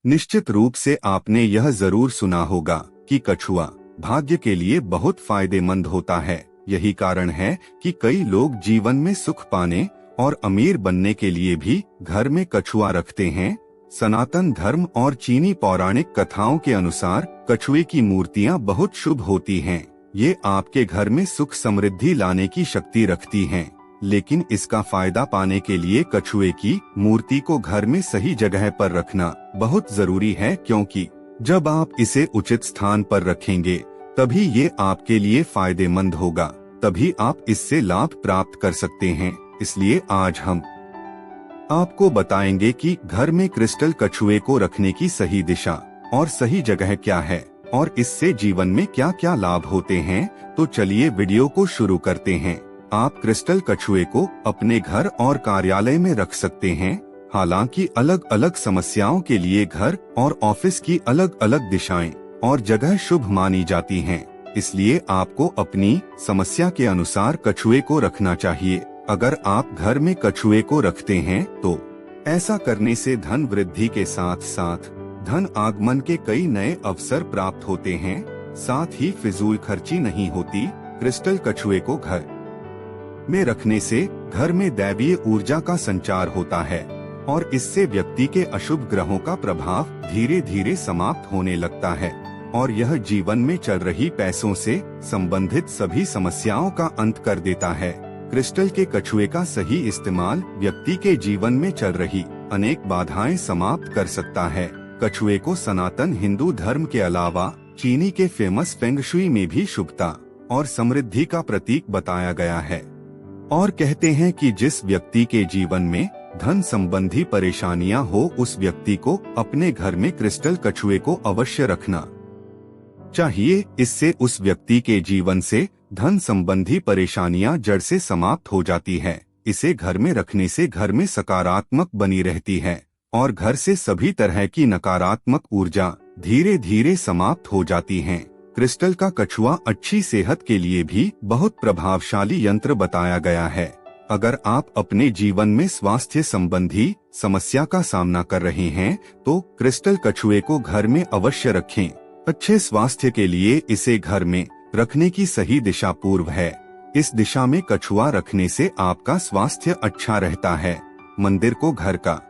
निश्चित रूप से आपने यह जरूर सुना होगा कि कछुआ भाग्य के लिए बहुत फायदेमंद होता है। यही कारण है कि कई लोग जीवन में सुख पाने और अमीर बनने के लिए भी घर में कछुआ रखते हैं। सनातन धर्म और चीनी पौराणिक कथाओं के अनुसार कछुए की मूर्तियां बहुत शुभ होती हैं। ये आपके घर में सुख समृद्धि लाने की शक्ति रखती हैं। लेकिन इसका फायदा पाने के लिए कछुए की मूर्ति को घर में सही जगह पर रखना बहुत जरूरी है, क्योंकि जब आप इसे उचित स्थान पर रखेंगे तभी ये आपके लिए फायदेमंद होगा, तभी आप इससे लाभ प्राप्त कर सकते हैं। इसलिए आज हम आपको बताएंगे कि घर में क्रिस्टल कछुए को रखने की सही दिशा और सही जगह क्या है और इससे जीवन में क्या क्या लाभ होते हैं। तो चलिए वीडियो को शुरू करते हैं। आप क्रिस्टल कछुए को अपने घर और कार्यालय में रख सकते हैं। हालांकि अलग अलग समस्याओं के लिए घर और ऑफिस की अलग अलग दिशाएं और जगह शुभ मानी जाती हैं। इसलिए आपको अपनी समस्या के अनुसार कछुए को रखना चाहिए। अगर आप घर में कछुए को रखते हैं तो ऐसा करने से धन वृद्धि के साथ साथ धन आगमन के कई नए अवसर प्राप्त होते हैं। साथ ही फिजूल खर्ची नहीं होती। क्रिस्टल कछुए को घर में रखने से घर में दैवीय ऊर्जा का संचार होता है और इससे व्यक्ति के अशुभ ग्रहों का प्रभाव धीरे धीरे समाप्त होने लगता है और यह जीवन में चल रही पैसों से संबंधित सभी समस्याओं का अंत कर देता है। क्रिस्टल के कछुए का सही इस्तेमाल व्यक्ति के जीवन में चल रही अनेक बाधाएं समाप्त कर सकता है। कछुए को सनातन हिंदू धर्म के अलावा चीनी के फेमस फेंग शुई में भी शुभता और समृद्धि का प्रतीक बताया गया है और कहते हैं कि जिस व्यक्ति के जीवन में धन संबंधी परेशानियां हो उस व्यक्ति को अपने घर में क्रिस्टल कछुए को अवश्य रखना चाहिए। इससे उस व्यक्ति के जीवन से धन संबंधी परेशानियां जड़ से समाप्त हो जाती है। इसे घर में रखने से घर में सकारात्मक बनी रहती है और घर से सभी तरह की नकारात्मक ऊर्जा धीरे धीरे समाप्त हो जाती हैं। क्रिस्टल का कछुआ अच्छी सेहत के लिए भी बहुत प्रभावशाली यंत्र बताया गया है। अगर आप अपने जीवन में स्वास्थ्य संबंधी समस्या का सामना कर रहे हैं तो क्रिस्टल कछुए को घर में अवश्य रखें। अच्छे स्वास्थ्य के लिए इसे घर में रखने की सही दिशा पूर्व है। इस दिशा में कछुआ रखने से आपका स्वास्थ्य अच्छा रहता है। मंदिर को घर का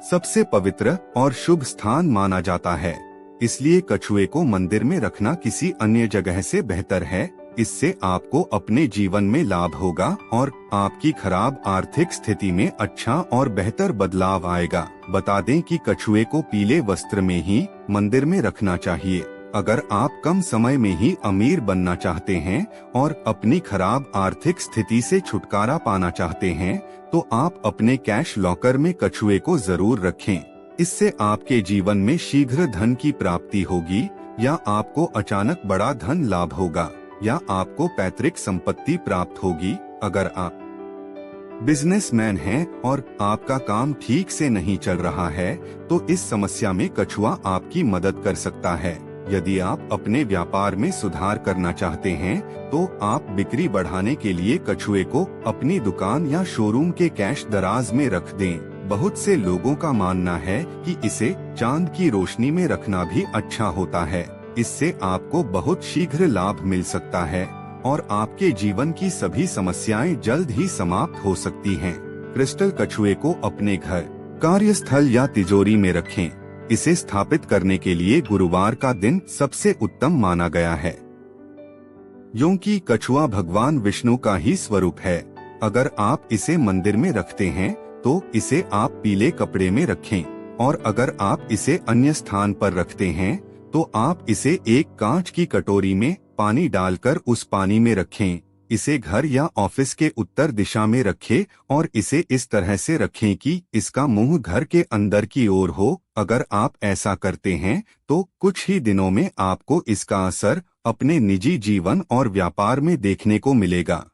सबसे पवित्र और शुभ स्थान माना जाता है, इसलिए कछुए को मंदिर में रखना किसी अन्य जगह से बेहतर है। इससे आपको अपने जीवन में लाभ होगा और आपकी खराब आर्थिक स्थिति में अच्छा और बेहतर बदलाव आएगा। बता दें कि कछुए को पीले वस्त्र में ही मंदिर में रखना चाहिए। अगर आप कम समय में ही अमीर बनना चाहते हैं और अपनी खराब आर्थिक स्थिति से छुटकारा पाना चाहते हैं तो आप अपने कैश लॉकर में कछुए को जरूर रखें। इससे आपके जीवन में शीघ्र धन की प्राप्ति होगी या आपको अचानक बड़ा धन लाभ होगा या आपको पैतृक संपत्ति प्राप्त होगी। अगर आप बिजनेसमैन हैं और आपका काम ठीक से नहीं चल रहा है तो इस समस्या में कछुआ आपकी मदद कर सकता है। यदि आप अपने व्यापार में सुधार करना चाहते हैं तो आप बिक्री बढ़ाने के लिए कछुए को अपनी दुकान या शोरूम के कैश दराज में रख दें। बहुत से लोगों का मानना है कि इसे चांद की रोशनी में रखना भी अच्छा होता है। इससे आपको बहुत शीघ्र लाभ मिल सकता है और आपके जीवन की सभी समस्याएं जल्द ही समाप्त हो सकती हैं। क्रिस्टल कछुए को अपने घर, कार्यस्थल या तिजोरी में रखें। इसे स्थापित करने के लिए गुरुवार का दिन सबसे उत्तम माना गया है, क्योंकि कछुआ भगवान विष्णु का ही स्वरूप है। अगर आप इसे मंदिर में रखते हैं तो इसे आप पीले कपड़े में रखें और अगर आप इसे अन्य स्थान पर रखते हैं तो आप इसे एक कांच की कटोरी में पानी डालकर उस पानी में रखें। इसे घर या ऑफिस के उत्तर दिशा में रखें और इसे इस तरह से रखें कि इसका मुंह घर के अंदर की ओर हो। अगर आप ऐसा करते हैं तो कुछ ही दिनों में आपको इसका असर अपने निजी जीवन और व्यापार में देखने को मिलेगा।